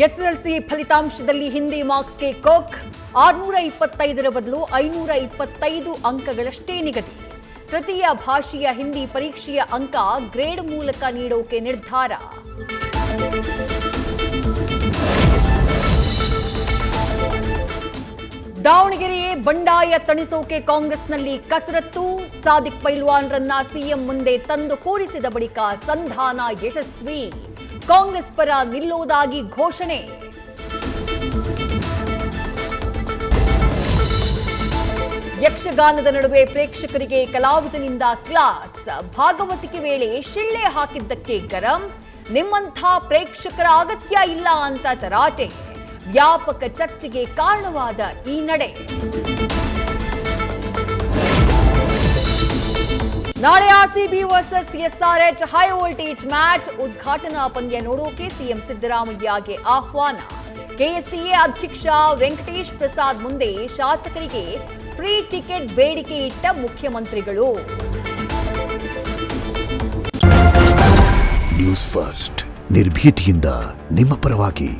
SSLC ಫಲಿತಾಂಶದಲ್ಲಿ ಹಿಂದಿ ಮಾರ್ಕ್ಸ್ಗೆ ಕೊಕ್ 625ರ ಬದಲು 525 ಅಂಕಗಳಷ್ಟೇ ನಿಗದಿ. ತೃತೀಯ ಭಾಷೆಯ ಹಿಂದಿ ಪರೀಕ್ಷೆಯ ಅಂಕ ಗ್ರೇಡ್ ಮೂಲಕ ನೀಡೋಕೆ ನಿರ್ಧಾರ. ದಾವಣಗೆರೆಯೇ ಬಂಡಾಯ ತಣಿಸೋಕೆ ಕಾಂಗ್ರೆಸ್ನಲ್ಲಿ ಕಸರತ್ತು. ಸಾದಿಕ್ ಪೈಲ್ವಾನ್ರನ್ನ ಸಿಎಂ ಮುಂದೆ ತಂದು ಕೂರಿಸಿದ ಬಳಿಕ ಸಂಧಾನ ಯಶಸ್ವಿ. ಕಾಂಗ್ರೆಸ್ ಪರ ನಿಲ್ಲೋದಾಗಿ ಘೋಷಣೆ. ಯಕ್ಷಗಾನದ ನಡುವೆ ಪ್ರೇಕ್ಷಕರಿಗೆ ಕಲಾವಿದನಿಂದ ಕ್ಲಾಸ್. ಭಾಗವತಿಕೆ ವೇಳೆ ಶಿಳ್ಳೆ ಹಾಕಿದ್ದಕ್ಕೆ ಗರಂ. ನಿಮ್ಮಂಥ ಪ್ರೇಕ್ಷಕರ ಅಗತ್ಯ ಇಲ್ಲ ಅಂತ ತರಾಟೆ. ವ್ಯಾಪಕ ಚರ್ಚೆಗೆ ಕಾರಣವಾದ ಈ ನಡೆ. ನಾಳೆ RCB versus SRH high voltage match. ಉದ್ಘಾಟನಾ ಪಂದ್ಯ ನೋಡೋಕೆ ಸಿಎಂ ಸಿದ್ದರಾಮಯ್ಯಗೆ ಆಹ್ವಾನ. ಕೆಎಸ್ಸಿಎ ಅಧ್ಯಕ್ಷ ವೆಂಕಟೇಶ್ ಪ್ರಸಾದ್ ಮುಂದೆ ಶಾಸಕರಿಗೆ ಫ್ರೀ ಟಿಕೆಟ್ ಬೇಡಿಕೆ ಇಟ್ಟ ಮುಖ್ಯಮಂತ್ರಿಗಳು. ನ್ಯೂಸ್ ಫಸ್ಟ್ ನಿರ್ಭೀತಿಯಿಂದ ನಿಮ್ಮ ಪರವಾಗಿ.